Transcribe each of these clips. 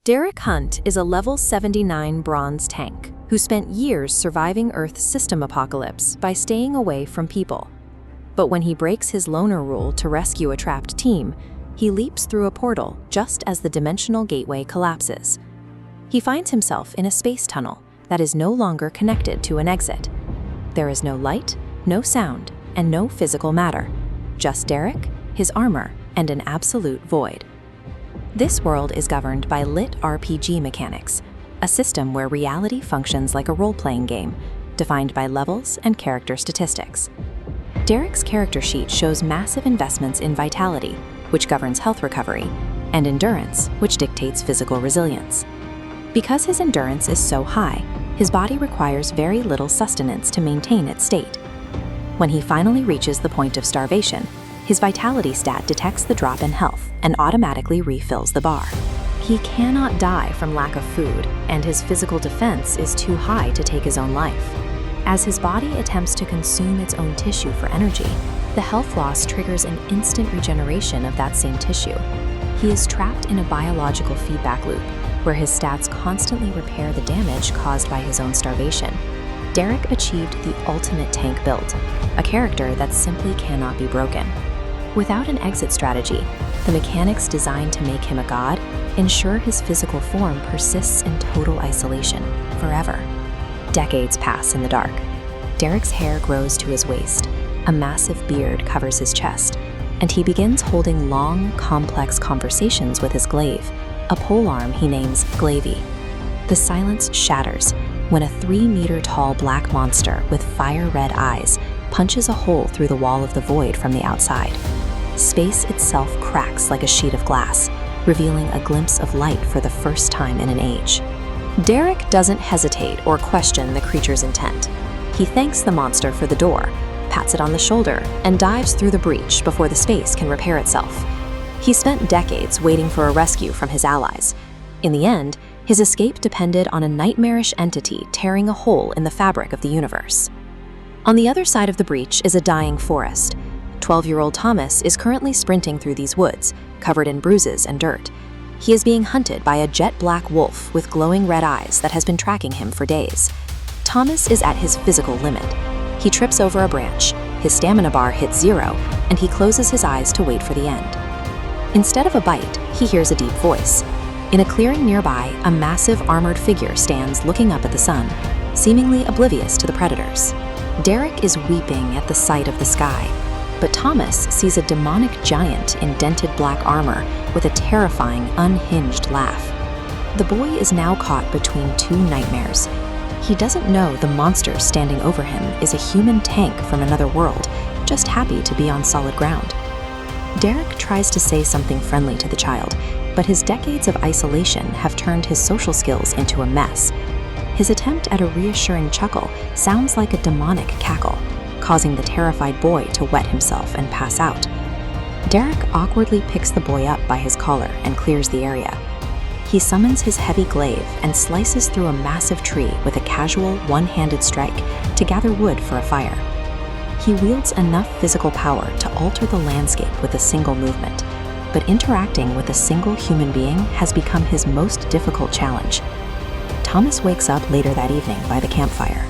Derek Hunt is a level 79 bronze tank who spent years surviving Earth's system apocalypse by staying away from people. But when he breaks his loner rule to rescue a trapped team, he leaps through a portal just as the dimensional gateway collapses. He finds himself in a space tunnel that is no longer connected to an exit. There is no light, no sound, and no physical matter. Just Derek, his armor, and an absolute void. This world is governed by LitRPG mechanics, a system where reality functions like a role-playing game, defined by levels and character statistics. Derek's character sheet shows massive investments in vitality, which governs health recovery, and endurance, which dictates physical resilience. Because his endurance is so high, his body requires very little sustenance to maintain its state. When he finally reaches the point of starvation, his vitality stat detects the drop in health and automatically refills the bar. He cannot die from lack of food, and his physical defense is too high to take his own life. As his body attempts to consume its own tissue for energy, the health loss triggers an instant regeneration of that same tissue. He is trapped in a biological feedback loop, where his stats constantly repair the damage caused by his own starvation. Derek achieved the ultimate tank build, a character that simply cannot be broken. Without an exit strategy, the mechanics designed to make him a god ensure his physical form persists in total isolation forever. Decades pass in the dark. Derek's hair grows to his waist, a massive beard covers his chest, and he begins holding long, complex conversations with his glaive, a polearm he names Glavy. The silence shatters when a 3-meter-tall black monster with fire-red eyes punches a hole through the wall of the void from the outside. Space itself cracks like a sheet of glass, revealing a glimpse of light for the first time in an age. Derek doesn't hesitate or question the creature's intent. He thanks the monster for the door, pats it on the shoulder, and dives through the breach before the space can repair itself. He spent decades waiting for a rescue from his allies. In the end, his escape depended on a nightmarish entity tearing a hole in the fabric of the universe. On the other side of the breach is a dying forest. 12-year-old Thomas is currently sprinting through these woods, covered in bruises and dirt. He is being hunted by a jet-black wolf with glowing red eyes that has been tracking him for days. Thomas is at his physical limit. He trips over a branch, his stamina bar hits 0, and he closes his eyes to wait for the end. Instead of a bite, he hears a deep voice. In a clearing nearby, a massive armored figure stands looking up at the sun, seemingly oblivious to the predators. Derek is weeping at the sight of the sky, but Thomas sees a demonic giant in dented black armor with a terrifying, unhinged laugh. The boy is now caught between two nightmares. He doesn't know the monster standing over him is a human tank from another world, just happy to be on solid ground. Derek tries to say something friendly to the child, but his decades of isolation have turned his social skills into a mess. His attempt at a reassuring chuckle sounds like a demonic cackle, causing the terrified boy to wet himself and pass out. Derek awkwardly picks the boy up by his collar and clears the area. He summons his heavy glaive and slices through a massive tree with a casual, one-handed strike to gather wood for a fire. He wields enough physical power to alter the landscape with a single movement, but interacting with a single human being has become his most difficult challenge. Thomas wakes up later that evening by the campfire.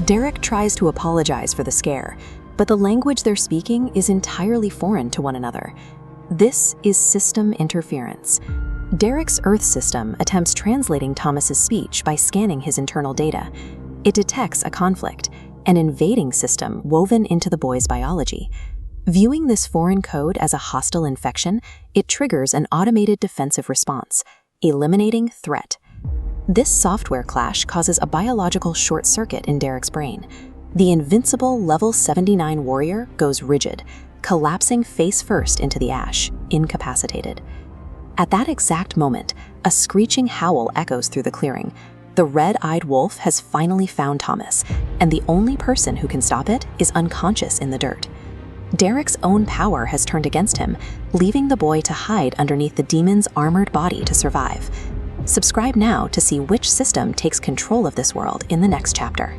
Derek tries to apologize for the scare, but the language they're speaking is entirely foreign to one another. This is system interference. Derek's Earth system attempts translating Thomas's speech by scanning his internal data. It detects a conflict, an invading system woven into the boy's biology. Viewing this foreign code as a hostile infection, it triggers an automated defensive response, eliminating threat. This software clash causes a biological short circuit in Derek's brain. The invincible level 79 warrior goes rigid, collapsing face first into the ash, incapacitated. At that exact moment, a screeching howl echoes through the clearing. The red-eyed wolf has finally found Thomas, and the only person who can stop it is unconscious in the dirt. Derek's own power has turned against him, leaving the boy to hide underneath the demon's armored body to survive. Subscribe now to see which system takes control of this world in the next chapter.